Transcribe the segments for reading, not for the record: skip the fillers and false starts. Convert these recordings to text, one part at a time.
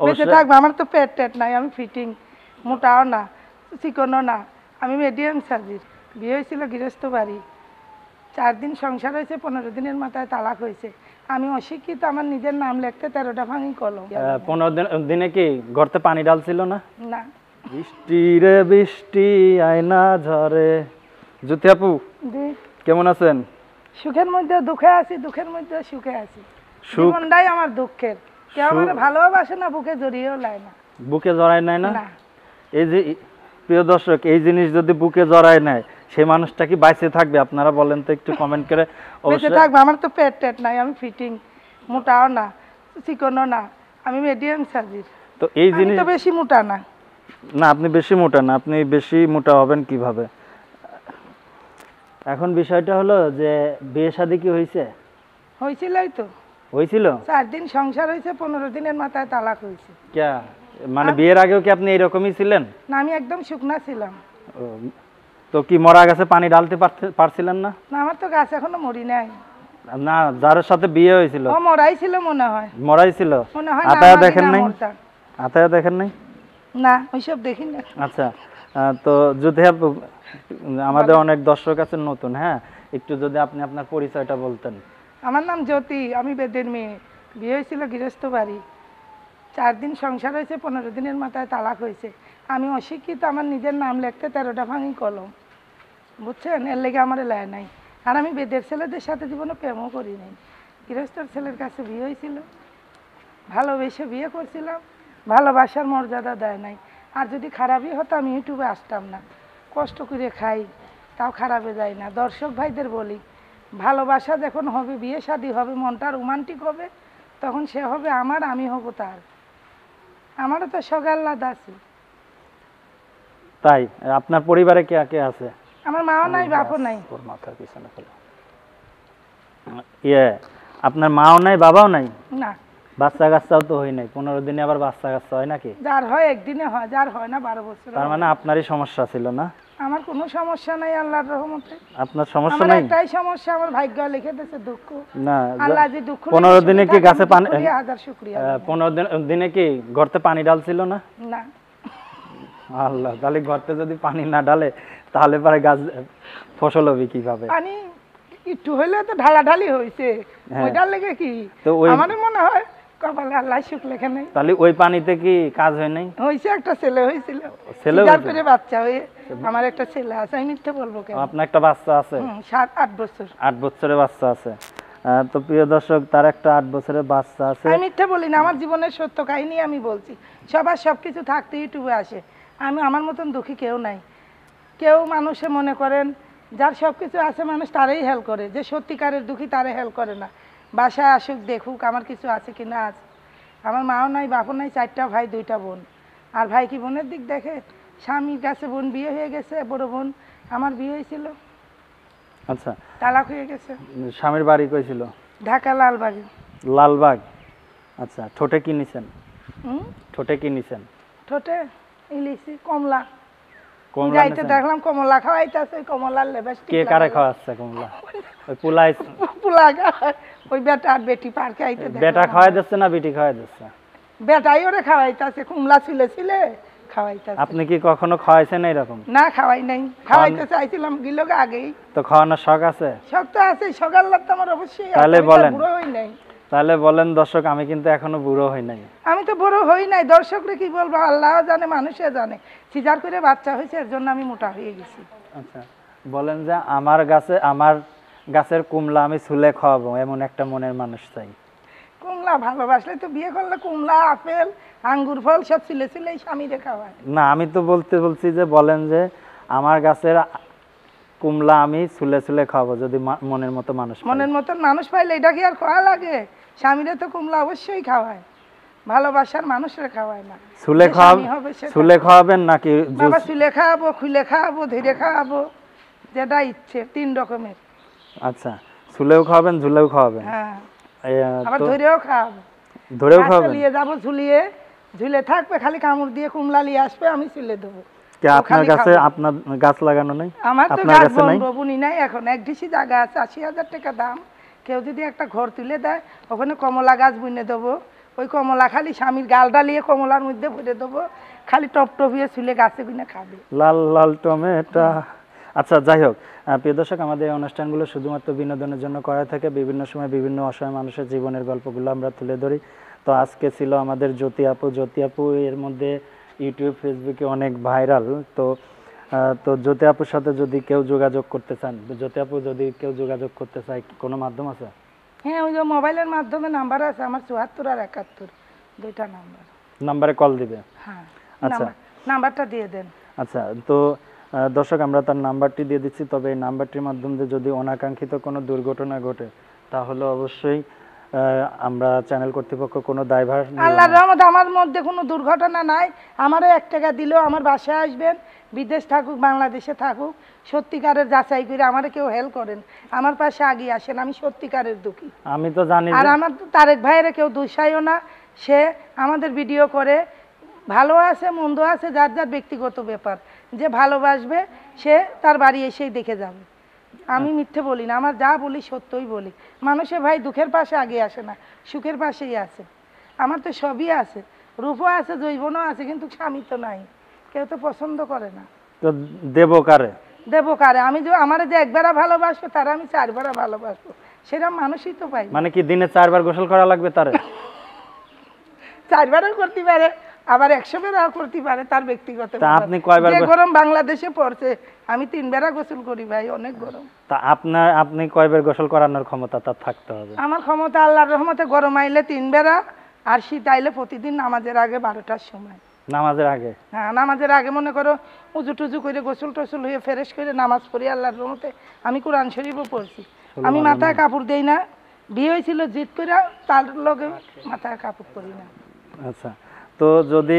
বেঁচে থাকবো। আমার তো পেট টেট নাই, আমি ফিটিং, মোটাও না চিকনও না, আমি মিডিয়াম সাইজের। বিয়ে হয়েছিল গৃহস্থ বাড়ি, 4 দিন সংসার হয়েছে, 15 দিনের মাথায় তালাক হয়েছে। আমি অশিক্ষিত, আমার নিজের নাম লিখতে 13টা ভাঙি কলম। 15 দিনে কি ঘরতে পানি ডালছিল না? না। বৃষ্টি রে বৃষ্টি আয়না ঝরে। জ্যোতি আপু কেমন আছেন? সুখের মধ্যে দুঃখে আছি, দুঃখের মধ্যে সুখে আছি। জীবনটাই আমার দুঃখের। কেউ আমার ভালোবাসে না, বুকে জড়িয়েও লায় না। বুকে জড়ায় নেয় না? এই যে প্রিয় দর্শক, এই জিনিস যদি বুকে জড়ায় নেয়, সেই মানুষটা কি বাইসে থাকবে? আপনারা বলেন তো একটু কমেন্ট করে। বেঁচে থাকবে। আমার তো পেট টেট নাই, আমি ফিটিং, মোটাও না চিকনও না, আমি মিডিয়াম সাইজের। তো এই জিনিস তো বেশি মোটা না। না, আপনি বেশি মোটা না। আপনি বেশি মোটা হবেন কিভাবে? এখন বিষয়টা হলো যে বিয়ে শাদী কি হয়েছে? হয়েছিলই তো। হয়েছিল? 4 দিন সংসার হয়েছে, 15 দিনের মাথায় তালাক হয়েছে। কে মানে বিয়ের আগেও কি আপনি এরকমই ছিলেন? না, আমি একদম শুকনা ছিলাম। তো কি মরা গাছে পানি ঢালতে পারছিলেন না? না, আমার তো গাছ এখনো মরি নাই। না, যার সাথে বিয়ে হয়েছিল ও মরাই ছিল মনে হয়। মরাই ছিল? মনে হয়। আতায়া দেখেন নাই? আতায়া দেখেন নাই? না, ওইসব দেখি না। আচ্ছা, তো যদি আমাদের অনেক দর্শক আছেন নতুন, হ্যাঁ, একটু যদি আপনি আপনার পরিচয়টা বলতেন। আমার নাম জ্যোতি, আমি বেদের মেয়ে। বিয়ে হয়েছিল গৃহস্থ বাড়ি, 4 দিন সংসার হয়েছে, 15 দিনের মাথায় তালাক হয়েছে। আমি অশিক্ষিত, আমার নিজের নাম লিখতে 13টা ভাঙি কলম, বুঝছেন? এর লেগে আমার লেয় নাই। আর আমি বেদের ছেলেদের সাথে জীবনে প্রেমও করি নাই। গৃহস্থর ছেলের কাছে বিয়ে হয়েছিল, ভালোবেসে বিয়ে করছিলাম, ভালোবাসার মর্যাদা দেয় নাই। আর যদি খারাপই হতো আমি ইউটিউবে আসতাম না। কষ্ট করে খাই, তাও খারাপে যায় না। দর্শক ভাইদের বলি, ভালোবাসা যখন হবে, বিয়ে শাদী হবে, মনটা রোমান্টিক হবে, তখন সে হবে আমার, আমি হব তার। আমারও তো সগাল্লাদ আছে। তাই আপনার পরিবারে কে কে আছে? আমার মাও নাই, বাপও নাই। ওর মাথার পিছনে ফেলে। আপনার মাও নাই, বাবাও নাই? না। বাচ্চা কাচ্চাও তো হয় নাই। 15 দিনে আবার বাচ্চা কাচ্চা হয় নাকি? যার হয় একদিনে হয়, যার হয় না 12 বছর। তার মানে আপনারই সমস্যা ছিল না? আমার কোনো সমস্যা নাই, আল্লাহর রহমতে। আপনার সমস্যা নাই? একটাই সমস্যা, আমার ভাগ্য লিখে দিয়েছে দুঃখ। না, আল্লাহ যে দুঃখ 15 দিনে কি গাছে পানি, হাজার শুকরিয়া। 15 দিনে কি ঘরতে পানি ঢালছিল না? না। আল্লাহ, তাহলে ঘরতে যদি পানি না ঢালে তাহলে পরে গাছ ফসল হবে কিভাবে? পানি একটু হইলে তো ঢালাঢালি হয়েছে, ওইটার লেগে কি আমার মনে হয় কপালে আল্লাহ সুখ লেখে নাই। তাহলে ওই পানিতে কি কাজ হয় নাই? হয়েছে, একটা ছেলে হয়েছিল, ছেলে করে বাচ্চা হয়ে। আমার একটা ছেলে আছে, আমি মিথ্যে বলবো কেন? আপনার একটা বাচ্চা আছে? 7-8 বছর। 8 বছরের বাচ্চা আছে। তো প্রিয় দর্শক, তার একটা 8 বছরের বাচ্চা আছে। আমি মিথ্যে বলি না, আমার জীবনের সত্য কাহিনী আমি বলছি। সবার সবকিছু থাকতে ইউটিউবে আসে। আমি আমার মতন দুঃখী কেউ নাই। কেউ মানুষে মনে করেন যার সব কিছু আছে মানুষ তারাই হেল্প করে, যে সত্যিকারের দুঃখী তারে হেল্প করে না। বাসায় আসুক, দেখুক আমার কিছু আছে কি না আছে। আমার মাও নাই, বাপও নাই, 4টা ভাই 2টা বোন। আর ভাই কি বোনের দিক দেখে? স্বামীর কাছে বোন বিয়ে হয়ে গেছে, বড় বোন আমার বিয়ে হয়েছিল। আচ্ছা, তালাক হয়ে গেছে। স্বামীর বাড়ি কই ছিল? ঢাকা লালবাগ। লালবাগ। আচ্ছা, ঠোঁটে কি নিছেন? ঠোঁটে কি নিছেন? ঠোঁটে ইলিশি, কমলা। যাইতে দেখলাম কমলা খাওয়াইতেছে, কমলার লিপস্টিক। কে কারে খাওয়াচ্ছে কমলা? ওই পুলাই ওই বেটা আর বেটি পার্কে আইতে দেখলাম। বেটা খাওয়াই দিচ্ছে না বেটি খাওয়াই দিচ্ছে? বেটাই ওরে খাওয়াইতেছে, কমলা ছিলে খাওয়াইতেছে। আপনি কি কখনো খাওয়াইছেন এরকম? না, খাওয়াই নাই। খাওয়াইতে চাইছিলাম গিলোকে আগেই। তো খাওয়ানোর শখ আছে? শখ তো আছে, সকাল তো আমার অবশ্যই আছে। তাহলে বলেন। বুড়ো হই নাই। তাহলে বলেন দর্শক, আমি কিন্তু এখনো বুড়ো হই নাই। আমি তো বড় হই নাই, দর্শকরা কি বলবো আল্লাহ জানে, মানুষে জানে। সিজার করে বাচ্চা হয়েছে, এর জন্য আমি মোটা হয়ে গেছি। আচ্ছা, বলেন যে আমার গাছের কুমলা আমি ছুলে খাওয়াবো, এমন একটা মনের মানুষ চাই। কুমলা ভালোবাসলে তো বিয়ে করলে কুমলা, আপেল, আঙ্গুর ফল সব ছিলে স্বামীরে খাওয়ায়। না, আমি তো বলছি যে বলেন যে আমার গাছের কুমলা আমি ছুলে খাওয়াবো, যদি মনের মতো মানুষ পাই। মনের মতন মানুষ পাইলে এটা কি আর খাওয়া লাগে? স্বামীরে তো কুমলা অবশ্যই খাওয়ায়, ভালোবাসার মানুষরা খাওয়ায় না। ছুলে খাওয়াবেন নাকি? বাবা ছুলে খাওয়াবো, খুলে খাওয়াবো, ধীরে খাওয়াবো, যেটা ইচ্ছে, 3 রকমের। আচ্ছা, ছুলেও খাওয়াবেন, ঝুলেও খাওয়াবেন? হ্যাঁ, আবার ধরেও খাওয়াবো। ধরেও খাওয়াবেন? নিয়ে যাবো, ঝুলে থাকবে, খালি কামড় দিয়ে কুমলা নিয়ে আসবে, আমি ছুলে দেবো। আপনার কাছে আপনার গাছ লাগানো নাই? আমার তো গাছ বনবনি নাই এখন। 1 ডিসি জায়গা আছে, 80,000 টাকা দাম। কেউ যদি একটা ঘর তুলে দেয়, ওখানে কমলা গাছ বুনে দেবো, ওই কমলা খালি স্বামীর গাল ডালিয়ে কমলার মধ্যে ভরে দেবো, খালি টপ টপিয়ে চুলে গাছে কিনে খাবে। লাল লাল টমেটো। আচ্ছা, যাই হোক, প্রিয় দর্শক, আমাদের এই অনুষ্ঠানগুলো শুধুমাত্র বিনোদনের জন্য করা থাকে। বিভিন্ন সময় বিভিন্ন অসহায় মানুষের জীবনের গল্পগুলো আমরা তুলে ধরি। তো আজকে ছিল আমাদের জ্যোতি আপু। জ্যোতি আপু এর মধ্যে ইউটিউব ফেসবুকে অনেক ভাইরাল। তো জ্যোতি আপুর সাথে যদি কেউ যোগাযোগ করতে চান, জ্যোতি আপু যদি কেউ যোগাযোগ করতে চায়, কোনো মাধ্যম আছে? হ্যাঁ, ওই যে মোবাইলের মাধ্যমে নাম্বার আছে আমার ৭৪ আর ৭১, দুইটা নাম্বার। নাম্বারে কল দিবে? হ্যাঁ, আচ্ছা, নাম্বারটা দিয়ে দেন। আচ্ছা, তো দর্শক, আমরা তার নাম্বারটি দিয়ে দিচ্ছি। তবে এই নাম্বারটির মাধ্যমে যদি অনাকাঙ্ক্ষিত কোনো দুর্ঘটনা ঘটে, তাহলে অবশ্যই আমরা চ্যানেল কর্তৃপক্ষ কোনো দায়ভার নেব না। আল্লাহর রহমতে আমার মধ্যে কোনো দুর্ঘটনা নাই। আমারও 1 টাকা দিলেও আমার বাসায় আসবেন, বিদেশ থাকুক বাংলাদেশে থাকুক, সত্যিকারের যাচাই করে আমারে কেউ হেল্প করেন, আমার পাশে আগিয়ে আসেন, আমি সত্যিকারের দুঃখী। আমি তো জানি আর আমার তারেক ভাইয়ের কেউ দুঃসাইও না, সে আমাদের ভিডিও করে, ভালো আছে মন্দ আছে যার যার ব্যক্তিগত ব্যাপার, যে ভালোবাসবে সে তার বাড়ি এসেই দেখে যাবে। আমি মিথ্যে বলি না, আমার যা বলি সত্যই বলি। মানুষে ভাই দুঃখের পাশে আগে আসে না, সুখের পাশেই আছে। আমার তো সবই আছে, রূপও আছে, জৈবনও আছে, কিন্তু স্বামী তো নাই, কেউ তো পছন্দ করে না। তো দেব কারে? দেবো কারে? আমি যে আমার যে একবারা ভালোবাসবো তারা আমি 4 বার ভালোবাসবো, সেরকম মানুষই তো পাই। মানে কি দিনে 4 বার গোসল করা লাগবে তারে? 4 বারও করতে পারে, আবার 100 বেরাও করতে পারে, তার ব্যক্তিগত তা ব্যাপার। আপনি কয়বার যে গরম বাংলাদেশে পড়ছে, আমি 3 বেলা গোসল করি ভাই, অনেক গরম। তা আপনি কয়বার গোসল করানোর ক্ষমতা তার থাকতে হবে? আমার ক্ষমতা আল্লাহর রহমতে, গরম আইলে 3 বেলা, আর শীত আইলে প্রতিদিন নামাজের আগে 12টার সময়। নামাজের আগে? হ্যাঁ, নামাজের আগে মনে করো উজু টুজু করে গোসল টোসল হয়ে ফ্রেশ করে নামাজ পড়ি আল্লাহর রহমতে। আমি কোরআন শরীফও পড়ছি। আমি মাথায় কাপড় দেই না, বিয়ে হয়েছিল জিদ করে, তার লগে মাথায় কাপড় পরি না। আচ্ছা, তো যদি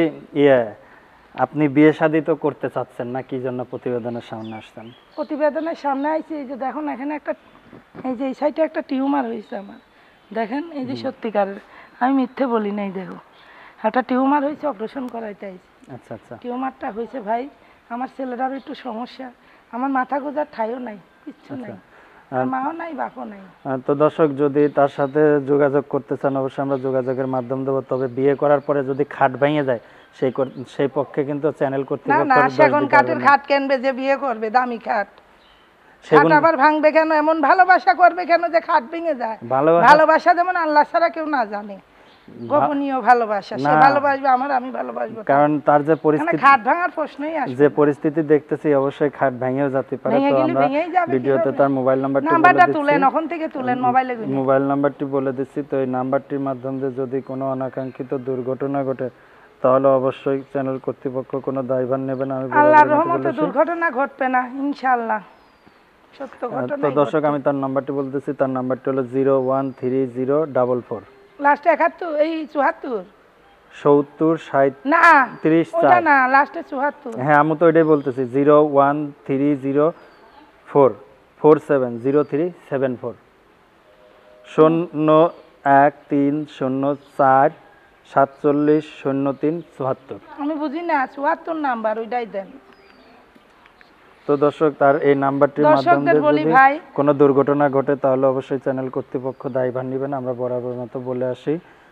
আপনি বিয়ে শাদী তো করতে চাচ্ছেন না, কি জন্য প্রতিবেদনের সামনে আসছেন? প্রতিবেদনের সামনে আইছি, এই যে দেখুন এখানে একটা, এই যে এই সাইডে একটা টিউমার হয়েছে আমার, দেখেন, এই যে সত্যিকারের, আমি মিথ্যে বলি নাই, দেখো একটা টিউমার হয়েছে, অপারেশন করাইতে আইছি। আচ্ছা, আচ্ছা। টিউমারটা হয়েছে ভাই, আমার ছেলেটারও একটু সমস্যা, আমার মাথা গোজার ঠাইও নাই, কিচ্ছু নাই, আর মাও নাই বাপও নাই। তো দর্শক, যদি তার সাথে যোগাযোগ করতে চান, অবশ্যই আমরা যোগাযোগের মাধ্যম দেবো। তবে বিয়ে করার পরে যদি খাট ভেঙে যায়, সেই পক্ষে কিন্তু চ্যানেল না কর্তৃপক্ষ না, দোষ সেগুন দিতে কাঠের পারবে না। খাট কিনবে যে বিয়ে করবে, দামি খাট, খাট সেগুন আবার ভাঙবে কেন? এমন ভালোবাসা করবে কেন যে খাট ভেঙে যায়? ভালোবাসা যেমন আল্লাহ ছাড়া কেউ না জানে, গোপনীয় ভালোবাসা, সে ভালোবাসবে আমার, আমি ভালোবাসবো, কারণ তার যে মানে পরিস্থিতি, খাট ভাঙার প্রশ্নই আসে যে পরিস্থিতি দেখতেছি, অবশ্যই খাট ভেঙেও যেতে পারে। ভেঙে তো গেলে আমরা ভেঙেই যাবে, ভিডিওতে তার মোবাইল নাম্বারটি বলে নাম্বারটা দিচ্ছি। তুলেন, ওখান থেকে তুলেন মোবাইলে। মোবাইল নাম্বারটি বলে দিচ্ছি। তো এই নাম্বারটির মাধ্যমে যদি কোনো অনাকাঙ্ক্ষিত দুর্ঘটনা ঘটে, তাহলে অবশ্যই চ্যানেল কর্তৃপক্ষ কোনো দায়ভার নেবে না। আমি আল্লাহর রহমতে দুর্ঘটনা ঘটবে না ইনশাআল্লাহ, সত্য ঘটনা। তো দর্শক, আমি তার নাম্বারটি বলতেছি। তার নাম্বারটি হলো 0130444 লাস্টে 71, এই 74, 70 60 না 30 ওটা 4। না, লাস্টে 74। হ্যাঁ, আমি তো ওইটাই বলতেছি, 01304470374 01304 470374। আমি বুঝি না, 74 নাম্বার, ওইটাই দেন। তো দর্শক, তার এই নাম্বারটির মাধ্যমে দর্শকদের বলি যদি ভাই, কোনো দুর্ঘটনা ঘটে, তাহলে অবশ্যই চ্যানেল কর্তৃপক্ষ দায়ভার নেবে না। আমরা বরাবর মতো বলে আসি,